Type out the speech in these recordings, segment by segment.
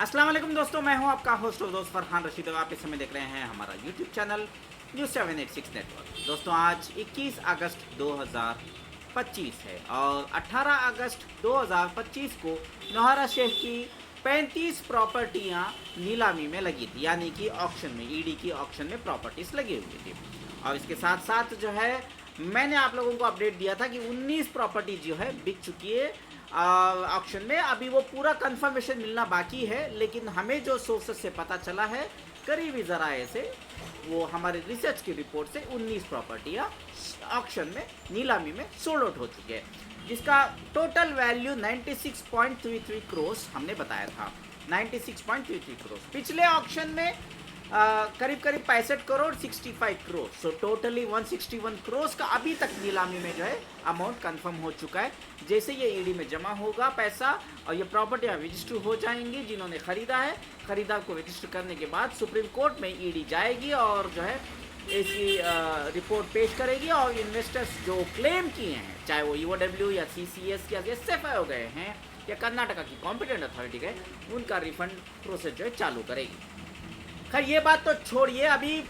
अस्सलाम वालेकुम दोस्तों, मैं हूं आपका होस्ट और दोस्त फरहान रशीद और आप इस समय देख रहे हैं हमारा यूट्यूब चैनल न्यूज़ 786 नेटवर्क। दोस्तों आज 21 अगस्त 2025 है और 18 अगस्त 2025 को नौहरा शेख की 35 प्रॉपर्टियां नीलामी में लगी थी, यानी कि ऑक्शन में, ईडी की ऑक्शन में प्रॉपर्टीज़ लगी हुई थी। और इसके साथ साथ जो है मैंने आप लोगों को अपडेट दिया था कि 19 प्रॉपर्टी जो है बिक चुकी है ऑक्शन में। अभी वो पूरा कंफर्मेशन मिलना बाकी है, लेकिन हमें जो सोर्सेस से पता चला है करीबी ज़राए से, वो हमारे रिसर्च की रिपोर्ट से 19 प्रॉपर्टियाँ ऑक्शन में नीलामी में सोल्ड आउट हो चुकी है, जिसका टोटल वैल्यू 96.33 करोड़ हमने बताया था। 96.33 करोड़ पिछले ऑक्शन में करीब 65 करोड़ 65 करोड़, सो टोटली 161 करोड़ का अभी तक नीलामी में जो है अमाउंट कंफर्म हो चुका है। जैसे ये ईडी में जमा होगा पैसा और ये प्रॉपर्टियाँ रजिस्टर हो जाएंगी, जिन्होंने ख़रीदा है, खरीदार को रजिस्टर करने के बाद सुप्रीम कोर्ट में ईडी जाएगी और जो है इसकी रिपोर्ट पेश करेगी और इन्वेस्टर्स जो क्लेम किए हैं, चाहे वो ईओडब्ल्यू या सीसीएस या एसएफआई हो गए हैं या कर्नाटका की कॉम्पिटेंट अथॉरिटी गए, उनका रिफंड प्रोसेस जो है चालू करेगी। खैर ये बात तो छोड़िए, अभी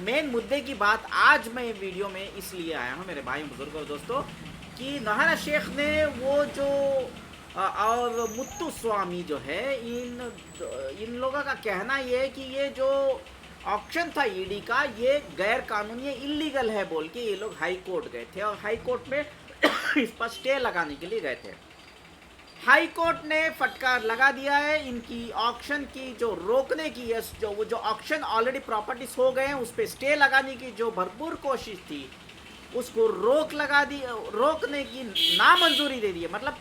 मेन मुद्दे की बात आज मैं वीडियो में इसलिए आया हूँ मेरे भाई बुजुर्ग और दोस्तों, कि नौहरा शेख ने वो जो और मुत्तु स्वामी जो है, इन लोगों का कहना ये है कि ये जो ऑक्शन था ईडी का, ये गैर कानूनी, इलीगल है बोल के ये लोग हाई कोर्ट गए थे और हाई कोर्ट में इस पर स्टे लगाने के लिए गए थे। हाई कोर्ट ने फटकार लगा दिया है इनकी ऑक्शन की जो रोकने की, जो ऑक्शन ऑलरेडी प्रॉपर्टीज हो गए हैं उस पर स्टे लगाने की जो भरपूर कोशिश थी, उसको रोकने की नामंजूरी दे दी है। मतलब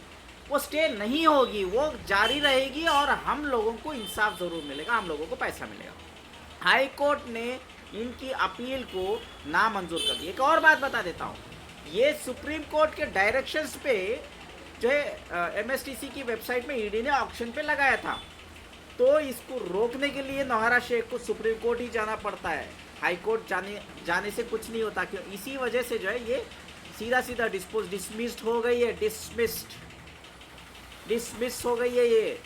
वो स्टे नहीं होगी, वो जारी रहेगी और हम लोगों को इंसाफ ज़रूर मिलेगा, हम लोगों को पैसा मिलेगा। हाई कोर्ट ने इनकी अपील को नामंजूर कर दी। एक और बात बता देता हूँ, ये सुप्रीम कोर्ट के डायरेक्शंस पे जो है एमएसटीसी की वेबसाइट में ईडी ने ऑक्शन पे लगाया था, तो इसको रोकने के लिए नौहरा शेख को सुप्रीम कोर्ट ही जाना पड़ता है। हाई कोर्ट जाने से कुछ नहीं होता, क्यों? इसी वजह से जो है ये सीधा डिसमिस्ड हो गई है, डिसमिस हो गई है ये।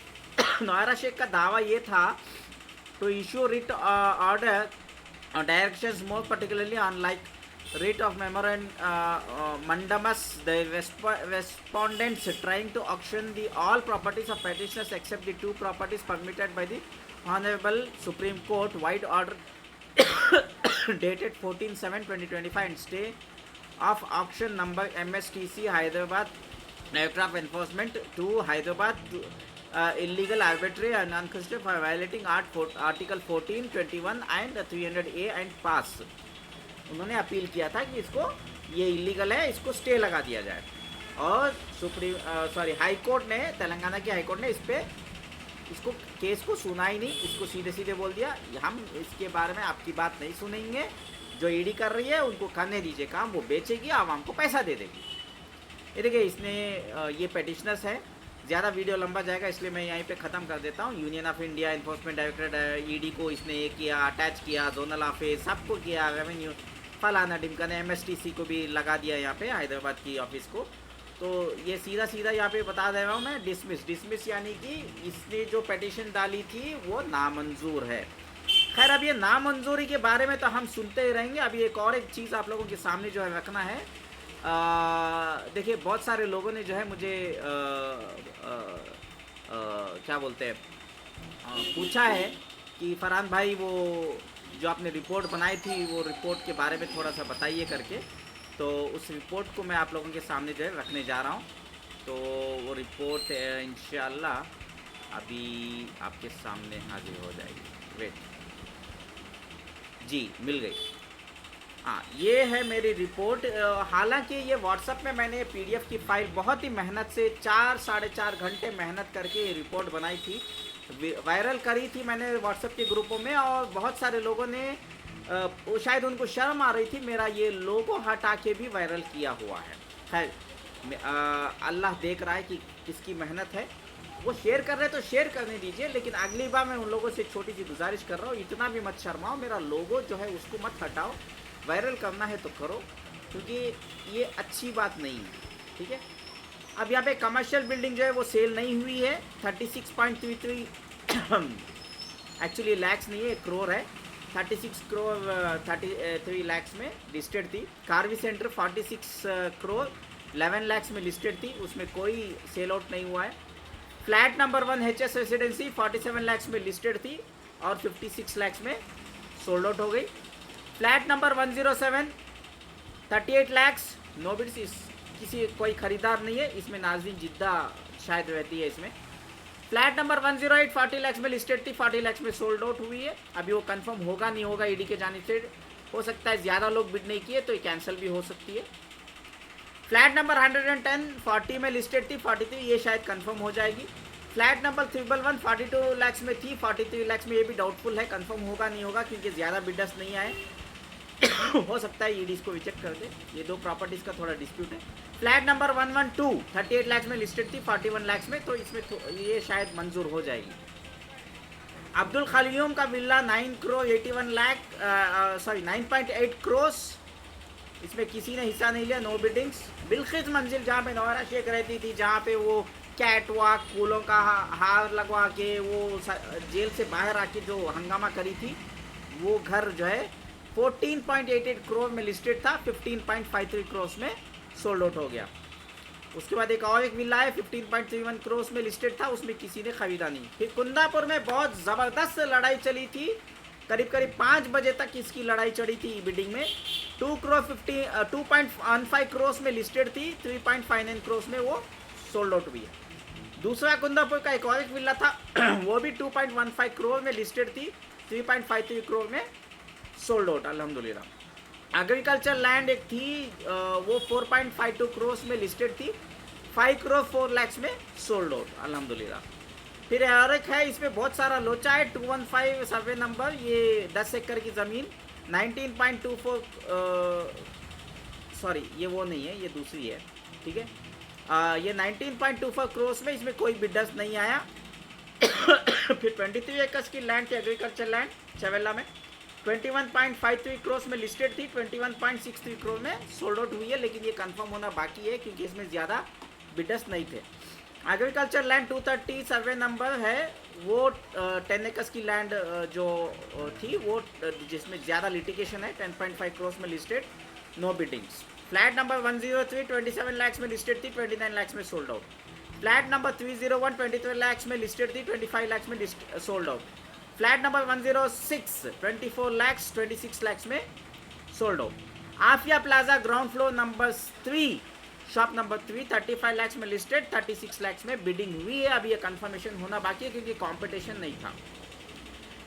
नौहरा शेख का दावा ये था to issue writ order directions more particularly unlike writ of mandamus, the respondents trying to auction all properties of petitioners except the two properties permitted by the Honorable Supreme Court wide order dated 14/7/2025 and stay of auction number MSTC Hyderabad Director of Enforcement to Hyderabad illegal, arbitrary and unconstitutional for violating Article 14, 21 and 300A and pass। उन्होंने appeal किया था कि इसको, ये illegal है, इसको stay लगा दिया जाए। और हाई कोर्ट ने, तेलंगाना की हाई कोर्ट ने इसको केस को सुना ही नहीं, इसको सीधे बोल दिया हम इसके बारे में आपकी बात नहीं सुनेंगे, जो ईडी कर रही है उनको करने दीजिए काम, वो बेचेगी, आवाम को पैसा दे देगी। ये देखिए, इसने ये पेटिशनर्स है, ज़्यादा वीडियो लंबा जाएगा इसलिए मैं यहीं पे ख़त्म कर देता हूँ। Union of India, enforcement directorate, ED को इसने ये किया, अटैच किया, जोनल ऑफिस सबको किया, रेवेन्यू फलाना ढिमका ने एमएसटीसी को भी लगा दिया यहाँ पे हैदराबाद की ऑफिस को। तो ये सीधा यहाँ पे बता दे रहा हूँ मैं, डिसमिस यानी कि इसने जो पिटीशन डाली थी वो नामंजूर है। खैर अब ये नामंजूरी के बारे में तो हम सुनते ही रहेंगे। अभी एक चीज़ आप लोगों के सामने जो है रखना है। देखिए, बहुत सारे लोगों ने जो है मुझे क्या बोलते हैं, पूछा है कि फरहान भाई वो जो आपने रिपोर्ट बनाई थी वो रिपोर्ट के बारे में थोड़ा सा बताइए करके। तो उस रिपोर्ट को मैं आप लोगों के सामने जो है रखने जा रहा हूँ। तो वो रिपोर्ट इंशाल्लाह अभी आपके सामने हाजिर हो जाएगी। वेट जी, मिल गई। हाँ, ये है मेरी रिपोर्ट। हालांकि ये व्हाट्सएप में मैंने पीडीएफ की फ़ाइल बहुत ही मेहनत से 4-4.5 घंटे मेहनत करके ये रिपोर्ट बनाई थी, वायरल करी थी मैंने व्हाट्सएप के ग्रुपों में, और बहुत सारे लोगों ने शायद उनको शर्म आ रही थी, मेरा ये लोगो हटा के भी वायरल किया हुआ है। खैर अल्लाह देख रहा है कि किसकी मेहनत है, वो शेयर कर रहे हैं तो शेयर करने दीजिए, लेकिन अगली बार मैं उन लोगों से छोटी सी गुजारिश कर रहा हूँ, इतना भी मत शर्माओ, मेरा लोगो जो है उसको मत हटाओ, वायरल करना है तो करो, क्योंकि ये अच्छी बात नहीं है, ठीक है। अब यहाँ पे कमर्शियल बिल्डिंग जो है वो सेल नहीं हुई है। 36.33 एक्चुअली लैक्स नहीं है, क्रोर है। 36 करोड़ 33 लैक्स में लिस्टेड थी। कार्वी सेंटर 46 करोड़ 11 लैक्स में लिस्टेड थी, उसमें कोई सेल आउट नहीं हुआ है। Flat number 1 HS residency 47 lakhs में लिस्टेड थी और 56 लैक्स में सोल्ड आउट हो गई। Flat number 107 38 lakhs, no bids, किसी कोई खरीदार नहीं है इसमें। नाज़रीन जिद्दा शायद रहती है इसमें। फ्लैट नंबर 108 40 लैक्स में लिस्टेड थी, 40 लैक्स में सोल्ड आउट हुई है। अभी वो कंफर्म होगा नहीं होगा, ईडी के जाने से हो सकता है ज़्यादा लोग बिड नहीं किए तो ये कैंसिल भी हो सकती है। फ्लैट नंबर 110 40 में लिस्टेड थी, 43 ये शायद कंफर्म हो जाएगी। फ्लैट नंबर 111 42 लैक्स में थी, 43 लैक्स में ये भी डाउटफुल है, कंफर्म होगा नहीं होगा क्योंकि ज़्यादा बिडर्स नहीं आए। हो सकता है ईडी इसको रिजेक्ट कर दे, ये दो प्रॉपर्टीज़ का थोड़ा डिस्प्यूट है। फ्लैट नंबर 112 38 लैक्स में लिस्टेड थी, 41 लैक्स में, तो इसमें ये शायद मंजूर हो जाएगी। अब्दुल खलीम का विल्ला 9 करोड़ 81 लाख 9.8 करोड़, इसमें किसी ने हिस्सा नहीं लिया, नो बिडिंग्स। बिल्किस मंजिल जहाँ पे नौरा शेख रहती थी, जहाँ पे वो कैट वॉक फूलों का हार लगवा के वो जेल से बाहर आके जो हंगामा करी थी, वो घर जो है 14.88 करोड़ में लिस्टेड था, 15.53 करोड़ में सोल्ड आउट हो गया। उसके बाद एक और विला है 15.31 करोड़ में लिस्टेड था, उसमें किसी ने खरीदा नहीं। फिर कुंदापुर में बहुत ज़बरदस्त लड़ाई चली थी, करीब 5 बजे तक इसकी लड़ाई चढ़ी थी बिडिंग में। 2.15 करोड़ में लिस्टेड थी, 3.59 करोड़ में वो सोल्ड आउट हुई है। दूसरा कुंदापुर का एक और विला था वो भी 2.15 करोड़ में लिस्टेड थी, 3.53 करोड़ में सोल्ड आउट अल्हम्दुलिल्लाह। एग्रीकल्चर लैंड एक थी वो 4.52 करोड़ में लिस्टेड थी, 5 करोड़ 4 लैक्स में सोल्ड आउट अल्हम्दुलिल्लाह। फिर और एक है, इसमें बहुत सारा लोचा है, 215 सर्वे नंबर, ये 10 एकड़ की ज़मीन 19.24 सॉरी ये वो नहीं है, ये दूसरी है, ठीक है। ये 19.24 करोड़ में, इसमें कोई बिडर्स नहीं आया। फिर 23 एकड़ की लैंड थी, एग्रीकल्चर लैंड चवेला में, 21.53 करोड़ में लिस्टेड थी, 21.63 करोड़ में सोल्ड आउट हुई है, लेकिन ये कंफर्म होना बाकी है क्योंकि इसमें ज़्यादा बिडर्स नहीं थे। एग्रीकल्चर लैंड 230 सर्वे नंबर है, वो 10 एकड़ की लैंड जो थी वो जिसमें ज़्यादा लिटिगेशन है, 10.5 करोड़ में listed, no biddings. Flat number 103 27 lakhs में लिस्टेड थी, 29 लैक्स में sold out. Flat number 301 23 lakhs में लिस्टेड थी, 25 लैक्स में sold out. Flat number 106 24 lakhs 26 lakhs में sold out. Afiya plaza ground floor number 3 shop number 3 35 lakhs में लिस्टेड, 36 लैक्स में बिडिंग हुई है। अभी ये कंफर्मेशन होना बाकी है क्योंकि कंपटीशन नहीं था।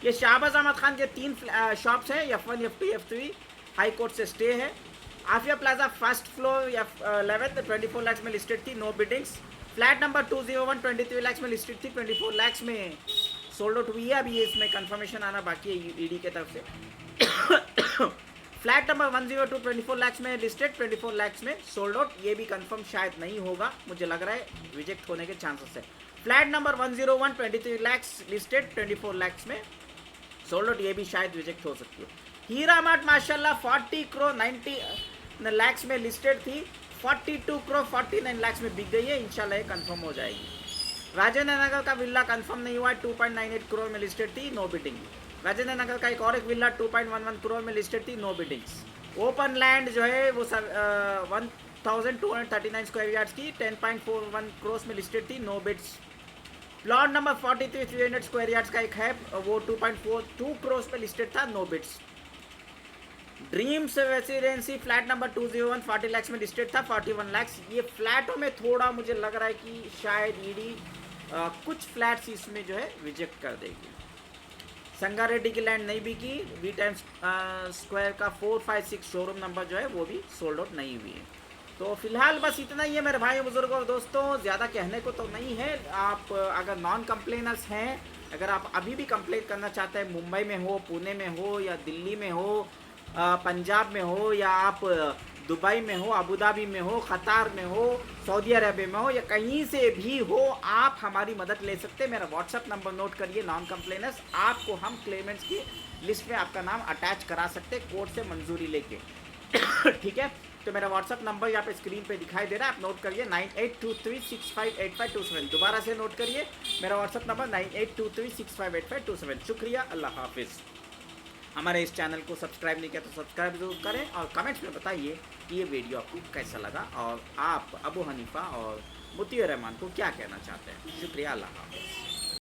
ये शाहबाज अहमद खान के 3 शॉप्स हैं, F1 F2 F3, high court से स्टे है। Aafiya plaza first floor 11 24 lakhs में लिस्टेड थी, no biddings. Flat number 201 23 lakhs में लिस्टेड थी, 24 लैक्स में सोल्ड आउट हुई है। अभी ये इसमें कंफर्मेशन आना बाकी है ईडी के तरफ से। फ्लैट नंबर 102 24 लैक्स में लिस्टेड, 24 लैक्स में सोल्ड आउट, ये भी कंफर्म शायद नहीं होगा, मुझे लग रहा है रिजेक्ट होने के चांसेस है। Flat number 101 23 lakhs listed, 24 lakhs में सोल्ड आउट, ये भी शायद रिजेक्ट हो सकती है। हीरा मार्ट माशाल्लाह 40 करोड़ 90 लैक्स में लिस्टेड थी, 42 करोड़ 49 लैक्स में बिक गई है, इंशाल्लाह ये कंफर्म हो जाएगी। राजेंद्र नगर का विला कंफर्म नहीं हुआ, 2.98 करोड़ में लिस्टेड थी, नो बिडिंग। राजेंद्र नगर का एक और एक विला 2.11 करोड़ में लिस्टेड थी, नो बिडिंग्स। ओपन लैंड जो है वो 1239 स्क्वायर यार्ड्स की 10.41 करोड़ में लिस्टेड थी, no bids. Plot number 43 300 square yards का एक है, वो 2.42 करोड़ में लिस्टेड था, no bids. Dreams residency flat number 201 40 lakhs में लिस्टेड था, 41 लैक्स। ये फ्लैटों में थोड़ा मुझे लग रहा है कि शायद ईडी कुछ फ्लैट्स इसमें जो है रिजेक्ट कर देगी। संगारेड्डी की लैंड नहीं बिकी, वी टाइम्स स्क्वायर का 456 शोरूम नंबर जो है वो भी सोल्ड आउट नहीं हुई है। तो फिलहाल बस इतना ही है मेरे भाई बुजुर्गों और दोस्तों, ज़्यादा कहने को तो नहीं है। आप अगर नॉन कंप्लेनर्स हैं, अगर आप अभी भी कंप्लेन करना चाहते हैं, मुंबई में हो, पुणे में हो या दिल्ली में हो, पंजाब में हो, या आप दुबई में हो, अबू धाबी में हो, कतार में हो, सऊदी अरबिया में हो, या कहीं से भी हो, आप हमारी मदद ले सकते हैं। मेरा व्हाट्सअप नंबर नोट करिए, नॉन कंप्लेनर्स, आपको हम क्लेमेंट्स की लिस्ट में आपका नाम अटैच करा सकते हैं कोर्ट से मंजूरी लेके। ठीक है, तो मेरा व्हाट्सअप नंबर यहाँ पे स्क्रीन पे दिखाई दे रहा है, आप नोट करिए 9823658527। दोबारा से नोट करिए मेरा व्हाट्सअप नंबर 9823658527। शुक्रिया, अल्लाह हाफिज़। हमारे इस चैनल को सब्सक्राइब नहीं किया तो सब्सक्राइब जरूर करें और कमेंट्स में बताइए कि ये वीडियो आपको कैसा लगा और आप अबू हनीफा और मुतीउर रहमान को क्या कहना चाहते हैं। शुक्रिया, अल्लाह हाफिज़।